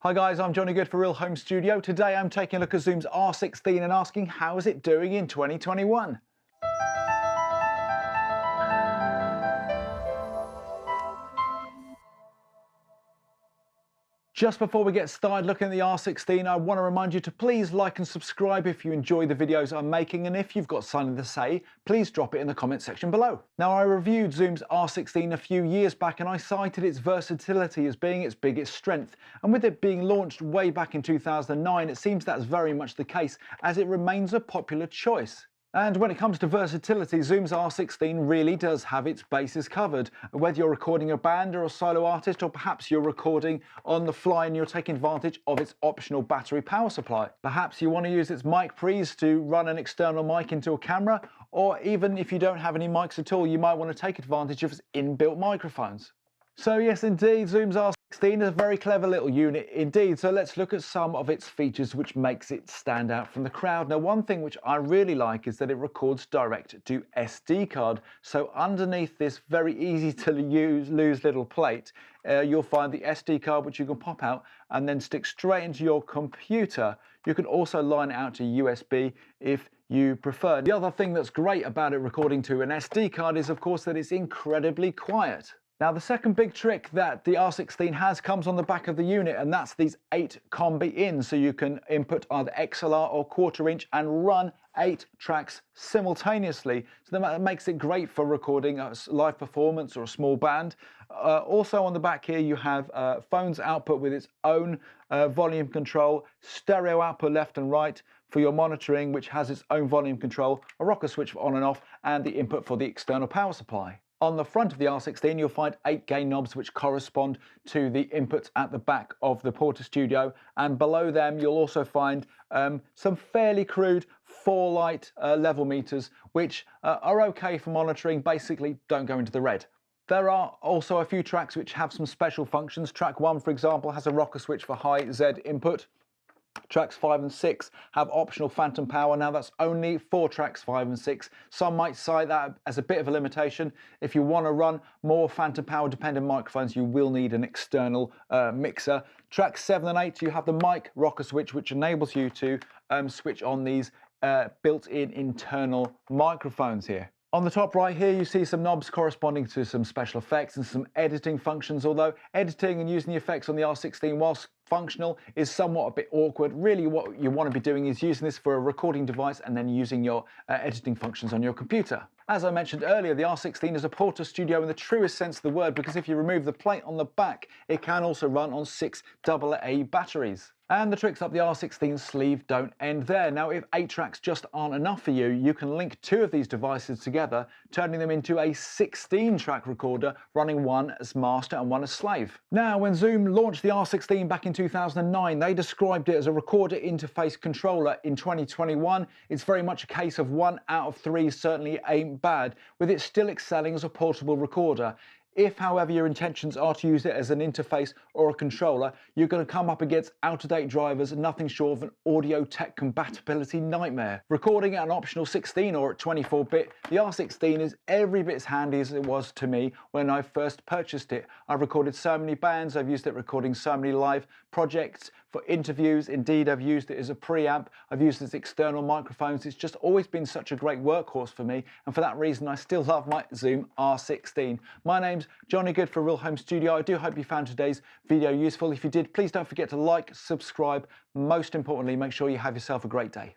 Hi guys, I'm Johnny Good for Real Home Studio. Today I'm taking a look at Zoom's R16 and asking how is it doing in 2021? Just before we get started looking at the R16, I want to remind you to please like and subscribe if you enjoy the videos I'm making, and if you've got something to say, please drop it in the comment section below. Now, I reviewed Zoom's R16 a few years back and I cited its versatility as being its biggest strength, and with it being launched way back in 2009, it seems that's very much the case, as it remains a popular choice. And when it comes to versatility, Zoom's R16 really does have its bases covered. Whether you're recording a band or a solo artist, or perhaps you're recording on the fly and you're taking advantage of its optional battery power supply. Perhaps you want to use its mic pre's to run an external mic into a camera, or even if you don't have any mics at all, you might want to take advantage of its inbuilt microphones. So yes, indeed, Zoom's R16 is a very clever little unit indeed. So let's look at some of its features which makes it stand out from the crowd. Now, one thing which I really like is that it records direct to SD card. So underneath this very easy to lose little plate, you'll find the SD card which you can pop out and then stick straight into your computer. You can also line it out to USB if you prefer. The other thing that's great about it recording to an SD card is, of course, that it's incredibly quiet. Now, the second big trick that the R16 has comes on the back of the unit, and that's these 8 combi ins, so you can input either XLR or quarter inch and run 8 tracks simultaneously. So that makes it great for recording a live performance or a small band. Also on the back here you have phone's output with its own volume control, stereo output left and right for your monitoring, which has its own volume control, a rocker switch for on and off, and the input for the external power supply. On the front of the R16, you'll find 8 gain knobs which correspond to the inputs at the back of the Porta Studio, and below them you'll also find some fairly crude 4-light level meters which are okay for monitoring. Basically, don't go into the red. There are also a few tracks which have some special functions. Track 1, for example, has a rocker switch for high Z input. Tracks 5 and 6 have optional phantom power. Now, that's only for tracks 5 and 6. Some might cite that as a bit of a limitation. If you want to run more phantom power dependent microphones, you will need an external mixer. Tracks 7 and 8, you have the mic rocker switch, which enables you to switch on these built-in internal microphones here. On the top right here, you see some knobs corresponding to some special effects and some editing functions, although editing and using the effects on the R16, whilst functional, is somewhat a bit awkward. Really, what you want to be doing is using this for a recording device and then using your editing functions on your computer. As I mentioned earlier, the R16 is a Porta Studio in the truest sense of the word, because if you remove the plate on the back, it can also run on 6 AA batteries. And the tricks up the R16 sleeve don't end there. Now, if 8 tracks just aren't enough for you, you can link 2 of these devices together, turning them into a 16-track recorder, running one as master and one as slave. Now, when Zoom launched the R16 back in 2009, they described it as a recorder interface controller. In 2021, it's very much a case of 1 out of 3 certainly ain't bad, with it still excelling as a portable recorder. If, however, your intentions are to use it as an interface or a controller, you're going to come up against out-of-date drivers and nothing short of an audio tech compatibility nightmare. Recording at an optional 16 or at 24-bit, the R16 is every bit as handy as it was to me when I first purchased it. I've recorded so many bands, I've used it recording so many live projects, for interviews. Indeed, I've used it as a preamp, I've used it as external microphones. It's just always been such a great workhorse for me, and for that reason I still love my Zoom R16. My name's Johnny Good for Real Home Studio. I do hope you found today's video useful. If you did, please don't forget to like, subscribe. Most importantly, make sure you have yourself a great day.